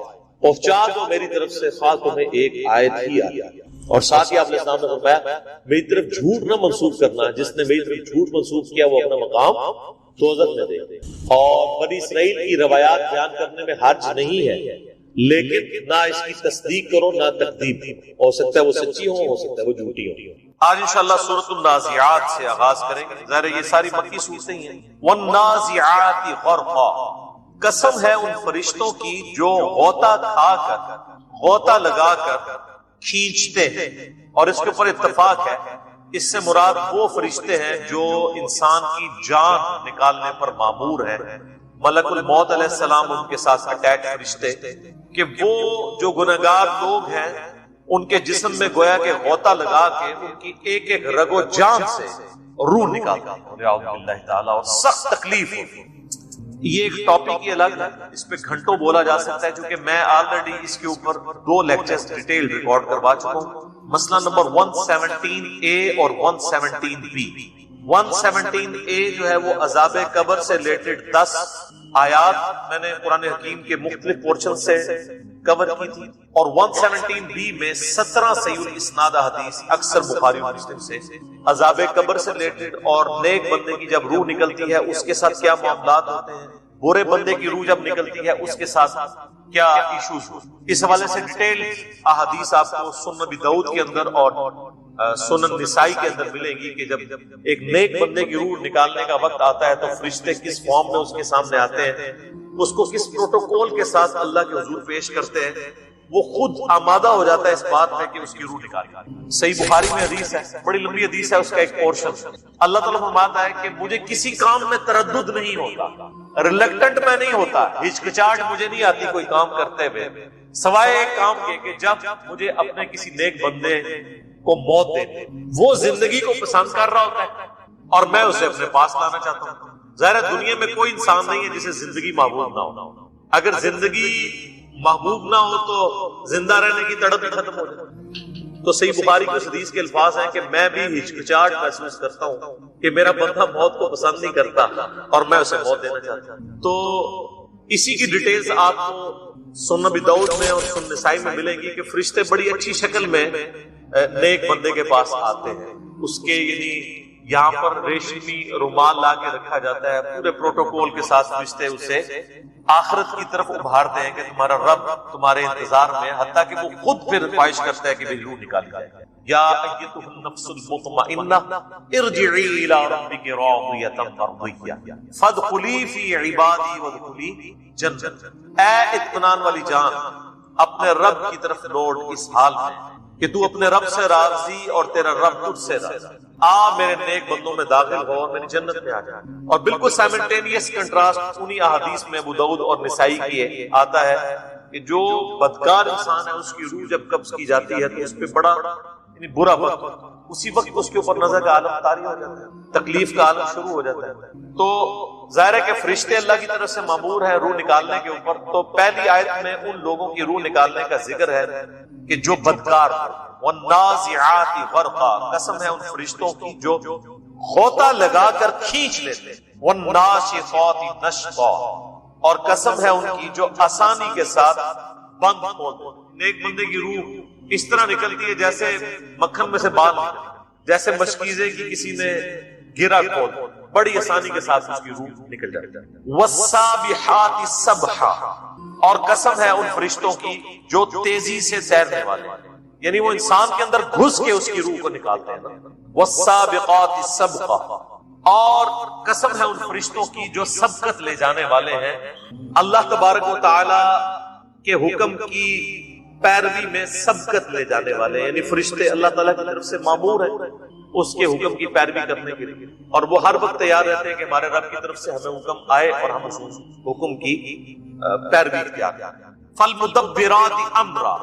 [SPEAKER 2] پہنچا دو میری طرف سے خواہ تمہیں ایک آیت ہی آیا. اور ساتھ ہی آپ نے اسلام نے فرمایا میری طرف جھوٹ نہ منسوخ کرنا، جس نے میری طرف جھوٹ منسوخ کیا وہ اپنا مقام دوزخ میں دے۔ اور بنی اسرائیل کی روایات بیان کرنے میں حرج نہیں ہے، لیکن نہ اس کی تصدیق کرو نہ تکذیب، ہو سکتا ہے وہ سچی ہو سکتا ہے وہ جھوٹی ہو۔ آج انشاءاللہ سورۃ النازعات سے آغاز کریں گے، ظاہر یہ ساری مکی صورتیں ہیں۔ والنازعات غرقا، قسم ہے ان فرشتوں کی جو غوطہ کھا کر، غوطہ لگا کر کھینچتے ہیں، اور اس کے اوپر اتفاق ہے، اس سے مراد وہ فرشتے ہیں جو انسان کی جان نکالنے پر مامور ہیں، ملک الموت علیہ السلام ان کے ساتھ اٹیچ فرشتے، کہ وہ جو گنہگار لوگ ہیں ان کے جسم میں گویا کہ غوطہ لگا کے ان کی ایک ایک رگ و جان سے روح نکالتے ہیں، اور سخت تکلیف ہوتی ہے۔ یہ ایک ٹاپک ہی الگ ہے، اس پہ گھنٹوں بولا جا سکتا ہے، چونکہ میں آلریڈی اس کے اوپر 2 لیکچرز ڈیٹیل ریکارڈ کروا چکا ہوں۔ مسئلہ نمبر 117A اور 117B۔ 117A جو ہے وہ عذاب قبر سے ریلیٹڈ 10 آیات میں نے قرآن حکیم کے مختلف پورشن سے کور کی تھی، اور 117B میں 17 صحیح الاسناد حدیث اکثر بخاری و مسلم سے عذاب قبر سے ریلیٹڈ، اور نیک بندے کی جب روح نکلتی ہے اس کے ساتھ کیا معاملات ہوتے ہیں، برے بندے کی روح جب نکلتی ہے اس کے ساتھ کیا ایشوز ہوتے ہیں، اس حوالے سے ڈیٹیل احادیث آپ کو سنن ابی داؤد کے اندر اور سنن نسائی کے اندر ملیں گی، کہ جب ایک نیک بندے کی روح نکالنے کا وقت آتا ہے تو فرشتے کس فارم میں اس کے سامنے آتے ہیں، اس کو کس پروٹوکول کے ساتھ اللہ کے حضور پیش کرتے ہیں، وہ خود آمادہ ہو جاتا ہے اس بات میں کہ اس کی روح نکالی۔ صحیح بخاری میں حدیث ہے، بڑی لمبی حدیث ہے، اس کا ایک پورشن اللہ تعالیٰ فرماتا ہے کہ مجھے کسی کام میں تردد نہیں ہوتا، ریلکٹنٹ میں نہیں ہوتا، ہچکچاہٹ مجھے نہیں آتی کوئی کام کرتے ہوئے، سوائے ایک کام کے کہ جب مجھے اپنے کسی نیک بندے کو موت دے، وہ زندگی کو پسند کر رہا ہوتا ہے اور میں اسے اپنے پاس لانا چاہتا ہوں۔ ظاہر ہے دنیا میں کوئی انسان نہیں ہے جسے زندگی محبوب نہ ہو، اگر زندگی محبوب نہ ہو تو زندہ رہنے کی تڑپ ہی ختم ہو جائے۔ تو صحیح بخاری کی حدیث کے الفاظ ہیں کہ میں بھی ہچکچاہٹ محسوس کرتا ہوں کہ میرا بندہ موت کو پسند نہیں کرتا اور میں اسے موت دینا چاہتا ہوں۔ تو اسی کی ڈیٹیلز آپ کو سنن ابی داؤد میں اور سنن نسائی میں ملیں گی کہ فرشتے بڑی اچھی شکل میں نیک بندے کے پاس آتے ہیں، اس کے یعنی یہاں پر ریشمی رومال لا کے رکھا جاتا ہے، پورے پروٹوکول کے ساتھ فرشتے اسے آخرت کی طرف ابھارتے ہیں کہ تمہارا رب تمہارے انتظار میں، حتیٰ کہ وہ خود پھر خواہش کرتا ہے کہ میری روح نکالی جائے۔ یا ایتھا النفس المطمئنہ ارجعی الی ربک راضیۃ مرضیہ فادخلی فی عبادی وادخلی جنتی۔ اے اطمینان والی جان، اپنے رب کی طرف لوٹ اس حال میں کہ تو اپنے رب سے راضی اور تیرا رب تجھ سے راضی، آ میرے نیک بندوں میں داخل ہو اور میری جنت میں آ جا۔ اور بالکل سائملٹینیس کنٹراسٹ انہی احادیث میں ابو داؤد اور نسائی کی آتا ہے کہ جو بدکار انسان ہے اس کی روح جب قبض کی جاتی ہے تو اس پہ بڑا یعنی برا وقت، اسی وقت اس کے اوپر نظر کا عالم طاری ہو جاتا ہے، تکلیف کا عالم شروع ہو جاتا ہے۔ تو ظاہر ہے کہ فرشتے اللہ کی طرف سے مامور ہیں روح نکالنے کے اوپر۔ تو پہلی آیت میں ان لوگوں کی روح نکالنے کا ذکر ہے کہ جو بدکار، والنازعات غرقا، قسم ہے ان فرشتوں کی جو غوطہ لگا کر کھینچ لیتے، والناشطات نشطا، اور قسم ہے ان کی جو آسانی کے ساتھ بند کھولتے۔ نیک بندے کی روح اس طرح نکلتی ہے جیسے مکھن میں سے بال نکلتی، جیسے مشکیزے کی کسی نے گرا کھول، بڑی آسانی کے ساتھ اس کی روح نکل جاتی ہے۔ والسابحات سبحا، اور قسم ہے ان فرشتوں کی جو تیزی سے تیرنے والے، یعنی وہ انسان کے اندر گھس کے اس کی روح کو نکالتے ہیں۔ والسابقات سبقا، اور قسم ہے ان فرشتوں کی جو سبقت لے جانے والے ہیں، اللہ تبارک و تعالی کے حکم کی پیروی میں سبقت لے جانے والے، یعنی فرشتے اللہ تعالیٰ کی طرف سے مامور ہیں اس کے حکم کی پیروی کرنے کے لیے، اور وہ ہر وقت تیار رہتے ہیں کہ ہمارے رب کی طرف سے ہمیں حکم آئے اور ہم اس حکم کی پیروی اختیار کریں۔ فالمدبرات امرا،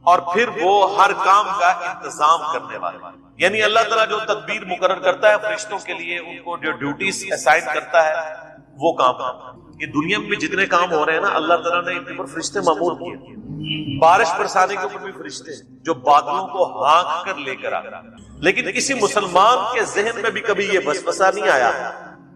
[SPEAKER 2] اور پھر وہ ہر کام کا انتظام کرنے والے، یعنی اللہ تعالیٰ جو تدبیر مقرر کرتا ہے فرشتوں کے لیے، ان کو جو ڈیوٹیز اسائن کرتا ہے وہ کام کرتا ہے۔ یہ دنیا میں جتنے کام ہو رہے ہیں نا، اللہ تعالیٰ نے ان کے اوپر فرشتے معمول کیے۔ بارش برسانے کے اوپر بھی فرشتے جو بادلوں کو ہانک کر لے کر آ رہا، لیکن کسی مسلمان کے ذہن میں بھی کبھی یہ وسوسہ نہیں آیا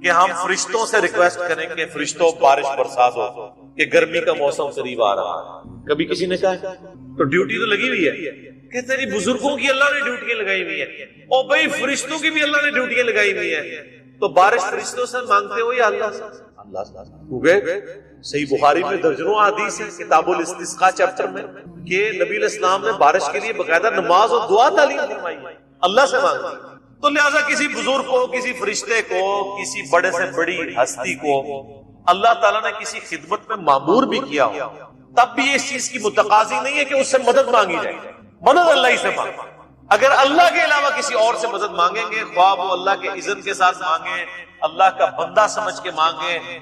[SPEAKER 2] کہ ہم فرشتوں سے ریکویسٹ کریں کہ فرشتوں بارش برسا دو کہ گرمی کا موسم قریب آ رہا ہے۔ کبھی کسی نے کہا؟ تو ڈیوٹی تو لگی ہوئی ہے کہتے ہیں بزرگوں کی اللہ نے ڈیوٹیاں لگائی ہوئی ہیں، اور بھائی فرشتوں کی بھی اللہ نے ڈیوٹیاں لگائی ہوئی ہیں، تو بارش فرشتوں سے مانگتے ہو یا اللہ سے؟ اللہ سے۔ کیونکہ صحیح بخاری میں درجنوں حدیث ہے کتاب الاستسقاء چیپٹر میں کہ نبی علیہ السلام نے بارش کے لیے باقاعدہ نماز اور دعا تعلیم فرمائی ہے، اللہ سے مانگی۔ تو لہٰذا کسی بزرگ کو، کسی فرشتے کو، کسی بڑے سے بڑی ہستی کو اللہ تعالیٰ نے کسی خدمت میں مامور بھی کیا ہو، تب بھی اس چیز کی متقاضی نہیں ہے کہ اس سے مدد مانگی جائے، مدد اللہ ہی سے مانگے۔ اگر اللہ کے علاوہ کسی اور سے مدد مانگیں گے، خواہ وہ اللہ کے اذن کے ساتھ مانگیں، اللہ کا بندہ سمجھ کے مانگیں،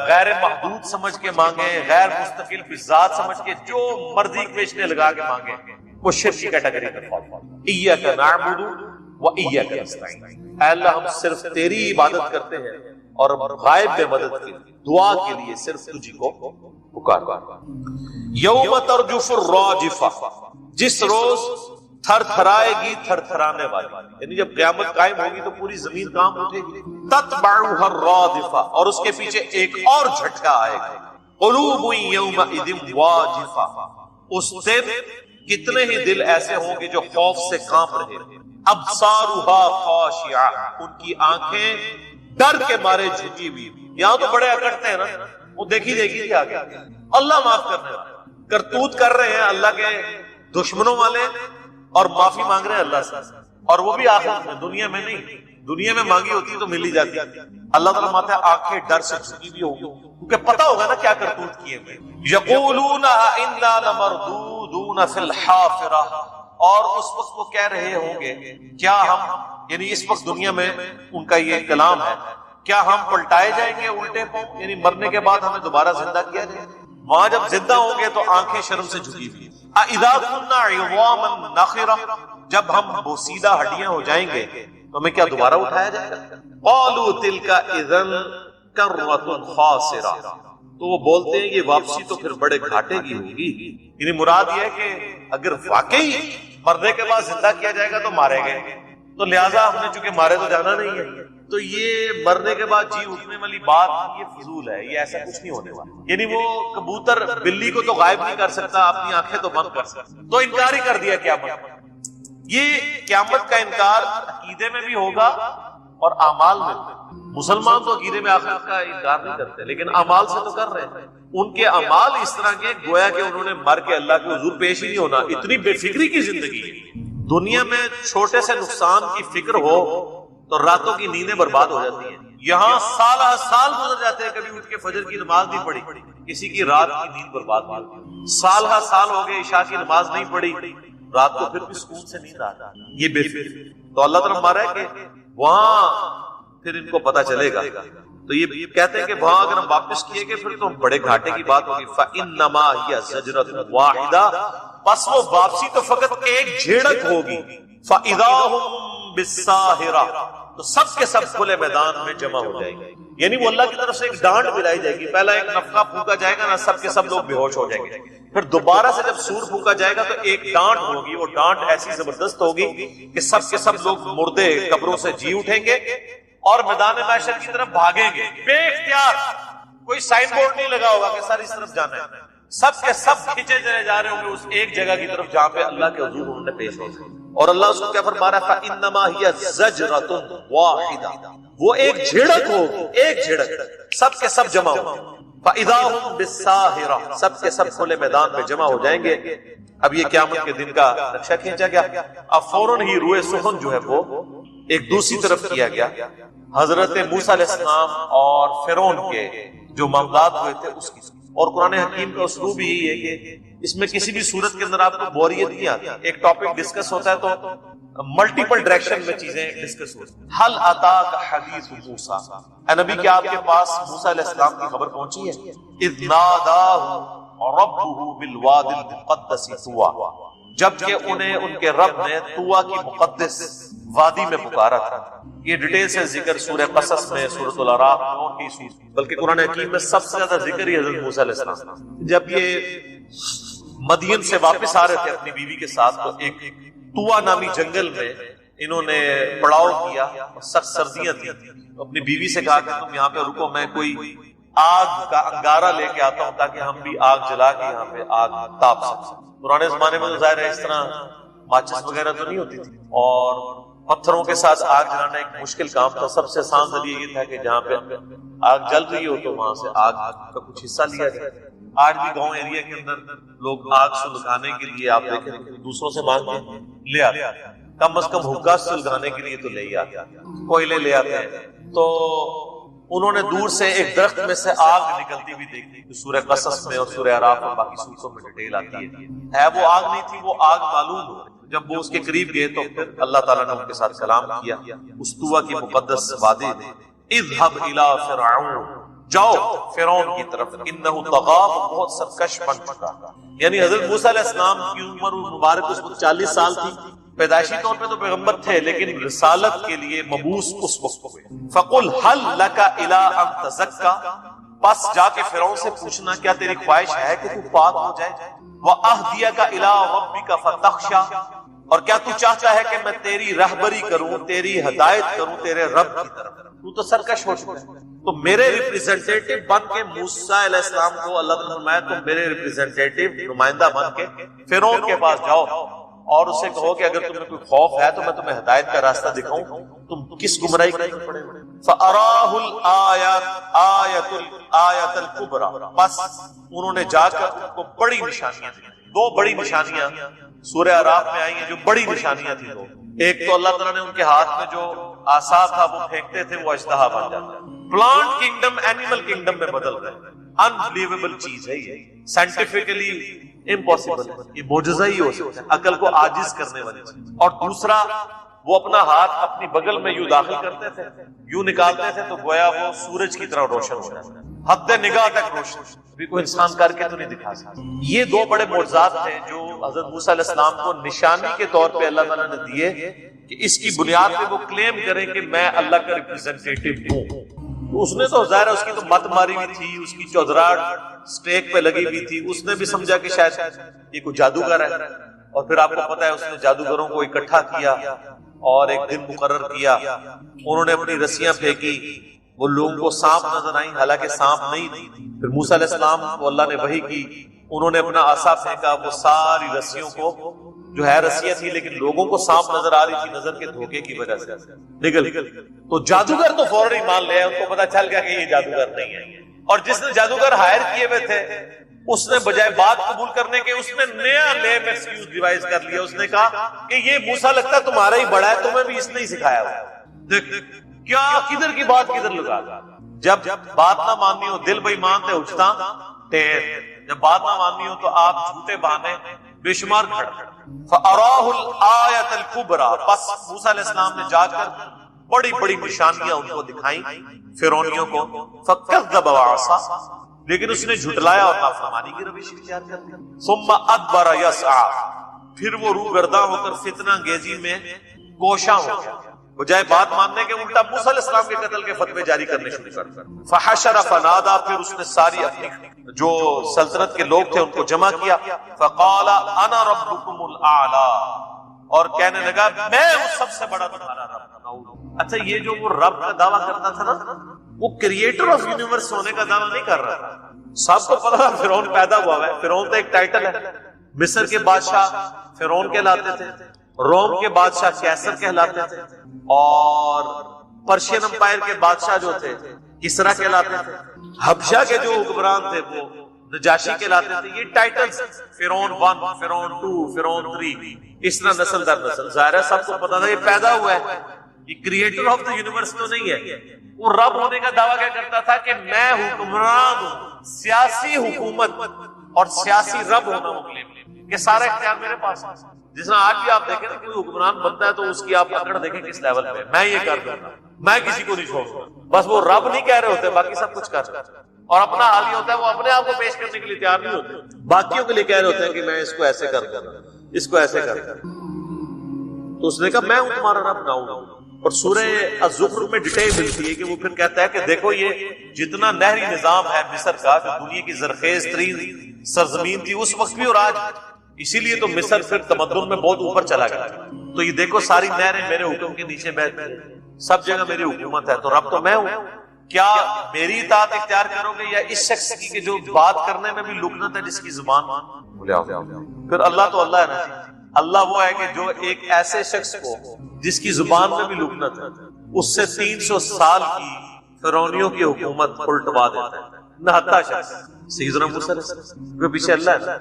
[SPEAKER 2] غیر محدود سمجھ کے مانگیں، غیر مستقل بذات سمجھ کے جو مرضی پیشنے لگا کے مانگیں، وہ شرک کی کیٹیگری میں فال ہوتا ہے۔ ایاک نعبد و ایاک نستعین، اے اللہ ہم صرف تیری عبادت کرتے ہیں اور غائب میں مدد کے دعا کے لیے صرف تجھی کو پکارتے ہیں۔ یوم ترجف الراجفہ، جس روز تھر تھرائے گی تھر تھرانے والی، یعنی جب قیامت قائم ہوگی تو پوری زمین کام اٹھے گی۔ تتبعها الرادفہ، اور اس کے پیچھے ایک اور جھٹکا آئے گا۔ قلوب یومئذ واجفہ، اس دن کتنے ہی دل ایسے ہوں گے جو خوف سے کانپ رہے ہیں۔ ابصارها خاشعہ، ان کی آنکھیں ڈر کے مارے جھکی ہوئی۔ یہاں تو بڑے اکڑتے ہیں نا، وہ دیکھی کیا آگے اللہ معاف کرنے والا، کرتوت کر رہے ہیں اللہ کے دشمنوں والے اور معافی مانگ رہے ہیں اللہ سے، اور وہ بھی آخرت میں، دنیا میں نہیں۔ دنیا میں مانگی ہوتی تو مل ہی جاتی۔ اللہ تعالیٰ ماتا ہے آنکھیں ڈر سے جھکی بھی ہوگی، کیونکہ پتا ہوگا نا کیا کرتوت کیے ہوئے۔ یقولون انا لمردودون فی الحافرہ، اور اس وقت وہ کہہ رہے ہوں گے کیا ہم، یعنی اس وقت دنیا میں ان کا یہ کلام ہے، کیا ہم پلٹائے جائیں گے الٹے پاؤں، یعنی مرنے کے بعد ہمیں دوبارہ زندہ کیا جائے گا۔ وہاں جب زندہ ہوں گے تو آنکھیں شرم سے جھکی ہوئی۔ اذا كنا عظاما نخرہ، جب ہم بوسیدہ ہڈیاں ہو جائیں گے تو ہمیں کیا دوبارہ اٹھایا جائے گا؟ قالوا تلك اذا کرۃ خاسرہ، تو وہ بولتے ہیں یہ واپسی تو پھر بڑے گھاٹے کی ہوگی۔ یعنی مراد یہ ہے کہ اگر واقعی مرنے کے بعد زندہ کیا جائے گا تو مارے گئے، تو لہٰذا ہم نے چونکہ مارے تو جانا نہیں ہے، تو یہ مرنے کے بعد جی اٹھنے والی بات یہ فضول ہے، یہ ایسا کچھ نہیں ہونے والا۔ یعنی وہ کبوتر بلی کو تو غائب نہیں کر سکتا، اپنی آنکھیں تو بند کر سکتا، تو انکار ہی کر دیا قیامت۔ یہ قیامت کا انکار عقیدے میں بھی ہوگا اور اعمال میں بھی۔ مسلمان تو عقیدے میں آخرت کا انکار نہیں کرتے، لیکن اعمال سے تو کر رہے ہیں۔ ان کے اعمال اس طرح کے گویا کہ انہوں نے مر کے اللہ کے حضور پیش ہی نہیں ہونا۔ اتنی بے فکری کی زندگی، دنیا میں چھوٹے سے نقصان کی فکر ہو تو راتوں کی نیندیں برباد ہو جاتی ہیں۔ یہاں سال سال گزر جاتے ہیں، کبھی اٹھ کے فجر کی نماز نہیں پڑھی، کسی کی رات کی نیند برباد ہوئی۔ سال سال ہو گئے عشاء کی نماز نہیں پڑھی، رات کو پھر بھی سکون سے نیند آتا، یہ بے فکر۔ تو اللہ تعالیٰ ہمارا ہے کہ وہاں پھر ان کو پتا چلے گا، تو یہ کہتے ہیں کہ وہاں اگر ہم واپس کیے گئے پھر تو بڑے گھاٹے کی بات ہوگی۔ فَإِنَّمَا هِيَ زَجْرَةٌ وَاحِدَةٌ، پس وہ واپسی تو فقط ایک جھیڑک ہوگی۔ فَإِذَا هُمْ بِالسَّاهِرَةِ، تو سب کے سب کھلے میدان میں جمع ہو جائیں گے، یعنی وہ اللہ کی طرف سے ایک ڈانٹ ملائی جائے گی۔ پہلا ایک نفخہ پھونکا جائے گا نا، سب کے سب لوگ بے ہوش ہو جائیں گے، پھر دوبارہ سے جب سور پھونکا جائے گا تو ایک ڈانٹ ہوگی، وہ ڈانٹ ایسی زبردست ہوگی کہ سب کے سب لوگ مردے قبروں سے جی اٹھیں گے اور میدان محشر کی طرف بھاگیں گے بے اختیار۔ کوئی سائن بورڈ نہیں لگا ہوگا کہ سر اس طرف جانا ہے، سب کے سب کھینچے چلے جا رہے ہوں گے اس ایک جگہ کی طرف جہاں پہ اللہ کے حضور انہوں نے پیش ہو۔ اور اللہ اس کو کیا فرما رہا ہے؟ فَإِنَّمَا هِيَ زَجْرَةٌ وَاحِدَةٌ، وہ ایک جھڑک ہوگی، ایک جھڑک، سب کے سب جمع ہوں گے۔ فَإِذَا هُمْ بِالسَّاهِرَةِ، سب کے سب کھلے میدان میں جمع ہو جائیں گے۔ اب یہ قیامت کے دن کا نقشہ کھینچا گیا، اب فوراً ہی روئے سخن جو ہے وہ ایک دوسری طرف کیا گیا۔ حضرت موسیٰ علیہ السلام اور فرعون کے جو معاملات ہوئے تھے اس کی، اور قرآن حکیم کا اسلوب یہی ہے کہ اس میں کسی بھی صورت کے اندر آپ کو بوریت نہیں آتی۔ ایک ٹاپک ڈسکس ہوتا ہے تو ملٹیپل ڈائریکشن میں چیزیں ڈسکس ہوتی ہیں۔ حل اتاک حدیث موسیٰ، اے نبی کیا آپ کے پاس موسیٰ علیہ السلام کی خبر پہنچی ہے؟ اذ ناداہ ربہ بالوادی المقدس طویٰ، جبکہ انہیں ان کے رب نے طویٰ کی مقدس وادی میں پکارا تھا۔ یہ ڈیٹیل سے ذکر سورہ قصص میں، سورۃ الاعراف میں، بلکہ قرآن حکیم میں سب سے زیادہ ذکر ہی حضرت موسیٰ علیہ السلام۔ جب یہ مدین سے واپس آ رہے تھے اپنی بیوی کے ساتھ تو ایک طویٰ نامی جنگل میں انہوں نے پڑاؤ کیا، سخت سردیاں تھیں، اپنی بیوی سے کہا کہ تم یہاں پہ رکو، میں کوئی آگ کا انگارہ لے کے آتا ہوں تاکہ ہم بھی آگ جلا کے یہاں پہ آگ تاپ سکیں۔ پرانے زمانے میں تو ظاہر ہے اس طرح ماچس وغیرہ تو نہیں ہوتی تھی، اور پتھروں کے ساتھ آگ جلانا ایک مشکل کام تھا. سب سے آسان ذریعہ یہ تھا کہ جہاں پہ آگ جل رہی ہو تو وہاں سے آگ کا کچھ حصہ لیا جائے. آج بھی گاؤں ایریا کے اندر لوگ آگ سلگانے کے لیے آپ دیکھیں دوسروں سے مانگ کے لے آتے ہیں، کم از کم حکا سلگانے کے لیے تو لے ہی آتے ہیں، کوئلے لے آتے ہیں. تو انہوں نے دور سے ایک درخت میں سے آگ نکلتی ہوئی دیکھی. سورہ قصص میں اور سورہ اعراف اور باقی سورتوں میں ڈیٹیل آتی ہے وہ آگ نہیں تھی، وہ آگ معلوم ہو. جب وہ اس کے قریب گئے تو پھر اللہ تعالیٰ نے ان کے ساتھ کلام کیا. استوا کی مقدس وادی میں اذهب الى فرعون، جاؤ فرعون کی طرف، انہ طغى، بہت سرکش بن چکا. یعنی حضرت موسیٰ علیہ السلام کی عمر مبارک اس وقت 40 سال تھی. پیدائشی طور پہ تو پیغمبر تھے لیکن رسالت کے لیے مبعوث اس وقت ہوئے. فقل هل لك الى ان تزكى، پس جا کے فرعون سے پوچھنا کیا تیری خواہش ہے کہ تو پاک ہو جائے. وَأَهْدِيَكَ إِلَىٰ رَبِّكَ فَتَخْشَىٰ، اور کیا تو چاہتا ہے کہ میں تیری رہبری کروں، تیری ہدایت کروں تیرے رب کی طرف. تو سرکش ہو چکا ہے، تو میرے ریپریزنٹیٹو بن کے موسیٰ علیہ السلام کو اللہ تعالیٰ نے فرمایا تم میرے ریپریزنٹیٹو نمائندہ بن کے فرعون کے پاس جاؤ اور اسے کہو کہ اگر تمہیں کوئی خوف ہے تو میں تمہیں ہدایت کا راستہ دکھاؤں، تم کس گمراہی کے پڑے ہوئے. فَأَرَاهُ الْآيَةَ الْكُبْرَى، بس انہوں نے جا کر ان کو بڑی نشانیاں دی. 2 بڑی نشانیاں سورہ اعراف میں آئی ہیں جو بڑی نشانیاں تھیں. 2 ایک تو اللہ تعالیٰ نے ان کے ہاتھ میں جو عصا تھا وہ پھینکتے تھے وہ اژدہا بن جاتا ہے. پلانٹ کنگڈم اینیمل کنگڈم میں بدل گئے. انبلیویبل چیز ہے یہ، سائنٹیفکلی امپاسبل ہے، یہ معجزہ ہی ہو سکتا ہے، عقل کو عاجز کرنے والی چیز. اور دوسرا وہ اپنا ہاتھ اپنی بغل میں یوں داخل کرتے تھے، یوں نکالتے تھے تو گویا وہ سورج کی طرح روشن ہو جاتا ہے، حد نگاہ تک روشن. بھی کوئی انسان کر کے تو نہیں دکھا سکتا. یہ 2 بڑے معجزات تھے جو حضرت موسیٰ علیہ السلام کو نشانی کے طور پہ اللہ تعالیٰ نے دیے کہ اس کی بنیاد پہ وہ کلیم کریں کہ میں اللہ کا ریپریزنٹیٹو ہوں. اس نے تو ظاہر ہے اس کی تو مت ماری ہوئی تھی، اس کی چودراہٹ سٹیک پہ لگی ہوئی تھی، اس نے بھی سمجھا کہ شاید یہ کوئی جادوگر ہے. اور پھر آپ کو پتا ہے اس نے جادوگروں کو اکٹھا کیا اور ایک دن مقرر کیا. انہوں نے اپنی رسیاں پھینکی، وہ لوگوں کو سانپ نظر آئیں حالانکہ سانپ نہیں تھی. پھر موسیٰ علیہ السلام کو اللہ نے وحی کی، انہوں نے اپنا عصا پھینکا، وہ ساری رسیوں کو جو ہے رسیاں تھی لیکن لوگوں کو سانپ نظر آ رہی تھی، نظر کے دھوکے کی وجہ سے نکل. تو جادوگر تو فوراً ہی مان لیا، ان کو پتا چل گیا کہ یہ جادوگر نہیں ہے. اور جس نے جادوگر ہائر کیے ہوئے تھے اس نے بجائے بات قبول کرنے کے اس نے نیا لیم ایکسکیوز ڈیوائز کر لیا. اس نے کہا کہ یہ موسیٰ لگتا تمہارا ہی بڑا ہے، تمہیں بھی اس نے ہی سکھایا ہوا. دیکھ کیا کدھر کی بات کدھر لگا. جب بات نہ ماننی ہو دل بے ایمان تے اچھتا ٹیر، جب بات نہ ماننی ہو تو آپ جھوٹے بہانے بے شمار کھڑ. فَأَرَاهُ الْآيَةَ الْكُبْرَى، پس موسیٰ علیہ السلام نے جا کر بڑی بڑی نشانیاں ان کو دکھائیں فرعونیوں کو. فَكَذَّبَ وَعَصَىٰ، لیکن اس نے جھٹلایا اور نافرمانی کی روش اختیار کر لی. ثُمَّ أَدْبَرَ يَسْعَىٰ، پھر وہ روگرداں ہو کر فتنہ انگیزی میں کوشاں ہو گیا. بجائے بات ماننے کے الٹا موسیٰ علیہ السلام کے قتل کے فتوے جاری کرنے شروع کر. فحشر فنادا، پھر اس نے ساری اپنی جو سلطنت کے لوگ تھے ان کو جمع کیا. فقال انا ربکم الاعلی، اور کہنے لگا میں ہوں سب سے بڑا تمہارا رب. اچھا یہ جو وہ رب کا دعویٰ کرتا تھا نا، وہ کریٹر آف یونیورس ہونے کا دعویٰ نہیں کر رہا تھا. سب کو پتا تھا فرعون پیدا ہوا ہے، فرعون تو ایک ٹائٹل ہے. مصر کے بادشاہ فرعون کہلاتے تھے، روم کے بادشاہ کیسر کہلاتے تھے، اور پرشین امپائر کے بادشاہ جو تھے کسرا کہلاتے تھے. حبشہ کے جو حکمران تھے وہ نجاشی کہلاتے تھے. یہ ٹائٹلز فرعون 1، فرعون 2، فرعون 3، اس طرح نسل در نسل. ظاہر ہے سب کو پتا تھا یہ پیدا ہوا ہے، یہ کریٹر آف دا یونیورس تو نہیں ہے. وہ رب ہونے کا دعویٰ کیا کرتا تھا کہ میں حکمران ہوں، سیاسی حکومت اور سیاسی رب ہونا مطلب کہ سارا اختیار میرے پاس ہے. جس طرح آج بھی آپ دیکھیں نا کوئی حکمران بنتا ہے تو اس کی آپ اکڑ دیکھیں کس لیول پہ، میں یہ کر دوں گا، میں کسی کو نہیں چھوڑوں. بس وہ رب نہیں کہہ رہے ہوتے، باقی سب کچھ کر رہے ہوتے. اور اپنا حال یہ ہوتا ہے وہ اپنے آپ کو پیش کرنے کے لیے تیار نہیں ہوتے، باقیوں کے لیے کہہ رہے ہوتے ہیں کہ میں اس کو ایسے کر دوں، اس کو ایسے کر دوں. تو اس نے کہا میں ہوں تمہارا رب، نہ ہوں. اور سورہ الزخرف میں ڈیٹیل ملتی ہے کہ وہ پھر کہتا ہے کہ دیکھو یہ جتنا نہری نظام ہے مصر کا، جو دنیا کی زرخیز ترین سرزمین تھی اس وقت بھی اور آج، اسی لیے تو مصر پھر تمدن میں بہت اوپر چلا گیا. تو یہ دیکھو ساری نہریں میرے حکم کے نیچے بہتی ہیں، سب جگہ میری حکومت ہے. تو رب تو میں ہوں. کیا میری اطاعت اختیار کرو گے یا اس شخص کی کہ جو بات کرنے میں بھی لکنت ہے، جس کی زبان؟ پھر اللہ تو اللہ ہے نا. اللہ وہ ہے کہ جو ایک ایسے شخص کو جس کی زبان میں بھی لکنت ہے اس سے 300 سال کی فرعونیوں کی حکومت الٹوا دیتا ہے، نہتا شخص سیدنا موسیٰ علیہ السلام کے پیچھے اللہ ہے۔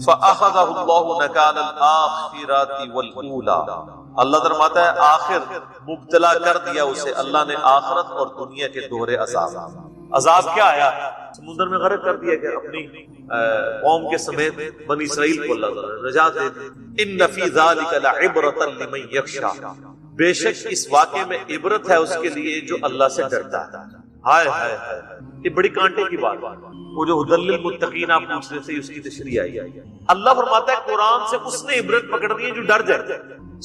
[SPEAKER 2] فَأَخَذَهُ اللَّهُ نَكَالَ الْآخِرَةِ وَالْأُولَى، اللہ فرماتا ہے آخر مبتلا کر دیا اسے اللہ نے آخرت اور دنیا کے دوہرے عذاب۔ عذاب کیا آیا؟ سمندر میں غرق کر دیا گیا، اپنی قوم کے سمیت بنی اسرائیل کو اللہ تعالی نے نجات دے دی۔ ان فی ذلک لعبرۃ لمن یخشی، بے شک اس واقعے میں عبرت ہے اس کے لیے جو اللہ سے ڈرتا ہے۔ ہائے ہائے ہائے، یہ بڑی کانٹے کی بات ہے۔ وہ جو ہدی للمتقین آپ پوچھ رہے تھے اس کی تشریح آئی۔ اللہ فرماتا ہے قرآن سے اس نے عبرت پکڑنی ہے جو ڈر جائے۔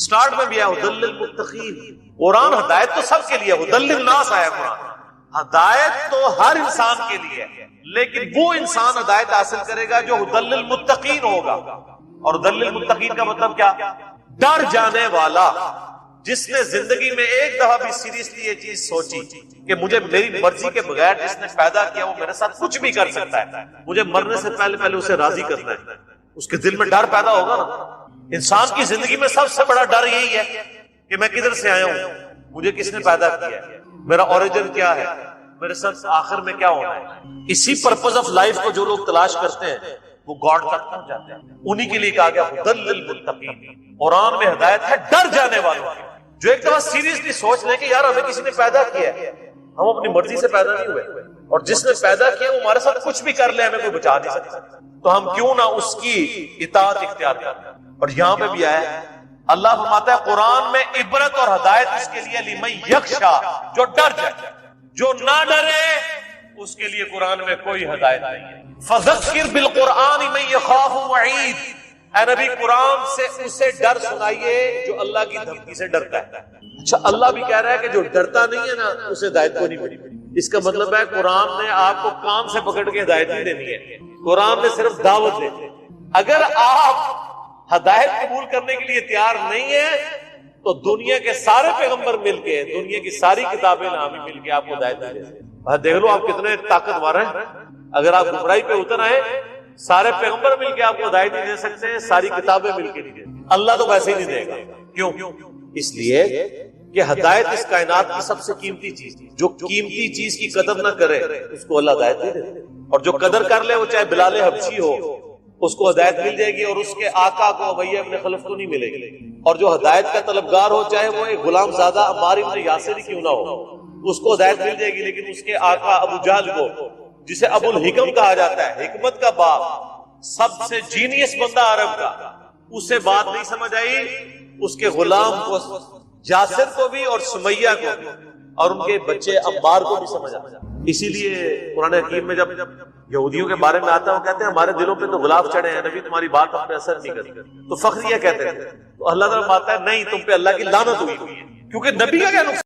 [SPEAKER 2] سٹارٹ میں بھی ہے ہدی للمتقین، قرآن ہدایت تو سب کے لیے، ہدی للناس آیا قرآن، ہدایت تو ہر انسان کے لیے ہے، لیکن وہ انسان ہدایت حاصل کرے گا جو ہدی للمتقین ہوگا۔ اور ہدی للمتقین کا مطلب کیا؟ ڈر جانے والا، جس نے زندگی میں ایک دفعہ بھی سیریسلی یہ چیز سوچی کہ مجھے میری مرضی کے بغیر جس نے پیدا کیا وہ میرے ساتھ کچھ بھی کر سکتا ہے، مجھے مرنے سے پہلے پہلے اسے راضی کرنا ہے، اس کے دل میں ڈر پیدا ہوگا نا۔ انسان کی زندگی میں سب سے بڑا ڈر یہی ہے کہ میں کدھر سے آیا ہوں، مجھے کس نے پیدا کیا ہے، میرا اوریجن کیا ہے، میرے ساتھ آخر میں کیا ہونا ہے۔ اسی پرپز آف لائف کو جو لوگ تلاش کرتے ہیں وہ گاڈ تک پہنچ جاتے ہیں۔ انہی کے لیے کہا گیا ہدی للمتقین، قرآن میں ہدایت ہے ڈر جانے والوں کی، جو ایک دفعہ سیریسلی سوچ لیں کہ یار ہمیں کسی نے پیدا کیا ہے، ہم اپنی مرضی سے پیدا نہیں ہوئے، اور جس نے پیدا کیا وہ ہمارے ساتھ کچھ بھی کر لے ہمیں کوئی بچا نہیں سکتا، تو ہم کیوں نہ اس کی اطاعت اختیار کریں۔ اور یہاں پہ بھی آیا اللہ فرماتا ہے قرآن میں عبرت اور ہدایت اس کے لیے لمن یخشی، جو ڈر جائے، جو نہ ڈرے اس کے لیے قرآن میں کوئی ہدایت نہیں ہے۔ فذکر بالقرآن من یخاف وعید، اے نبی قرآن سے اسے ڈر سنائیے جو اللہ کی دھمکی سے ڈرتا ہے۔ اچھا اللہ بھی کہہ رہا ہے کہ جو ڈرتا نہیں ہے نا اسے ہدایت کو نہیں ملی۔ اس کا مطلب ہے قرآن نے آپ کو کان سے پکڑ کے ہدایت نہیں دینی ہے، قرآن نے صرف دعوت دینی ہے۔ اگر آپ ہدایت قبول کرنے کے لیے تیار نہیں ہے تو دنیا کے سارے پیغمبر مل کے، دنیا کی ساری کتابیں نامی مل کے آپ کو ہدایت نہیں دے سکتے۔ دیکھ لو آپ کتنے طاقتور ہیں، اگر آپ گمراہی پہ اتر آئے سارے پیغمبر مل کے آپ کو ہدایت نہیں دے سکتے، ساری کتابیں مل کے نہیں دے سکتے، اللہ تو ویسے ہی نہیں دے گا۔ کیوں؟ اس لیے کہ ہدایت اس کائنات کی سب سے قیمتی چیز، جو قیمتی چیز کی قدر نہ کرے اس کو اللہ ہدایت نہیں دے، اور جو قدر کر لے وہ چاہے بلال حبشی ہو اس کو ہدایت مل جائے گی، اور اس کے آقا کو امیہ ابن خلف کو نہیں ملے گی۔ اور جو ہدایت کا طلبگار ہو چاہے وہ ایک غلام زادہ عمار ابن یاسر کیوں نہ ہو اس کو ہدایت مل جائے گی، لیکن اس کے آقا ابو جہل کو، جسے ابو الحکم کہا جاتا ہے، حکمت کا باپ، سب سے جینیس بندہ عرب کا، اسے بات نہیں سمجھ آئی، اس کے غلام کو، یاسر کو بھی اور سمیہ کو بھی، اور ان کے بچے عمار کو بھی سمجھ آیا۔ اسی لیے قرآن حکیم میں جب یہودیوں کے بارے میں آتا ہے وہ کہتے ہیں ہمارے دلوں پہ تو غلاف چڑھے ہیں، نبی تمہاری بات ہم پہ اثر نہیں کرتی، تو فخریہ کہتے ہیں، تو اللہ تعالیٰ فرماتا ہے نہیں، تم پہ اللہ کی لعنت ہوئی ہے، کیونکہ نبی کا کیا نقصان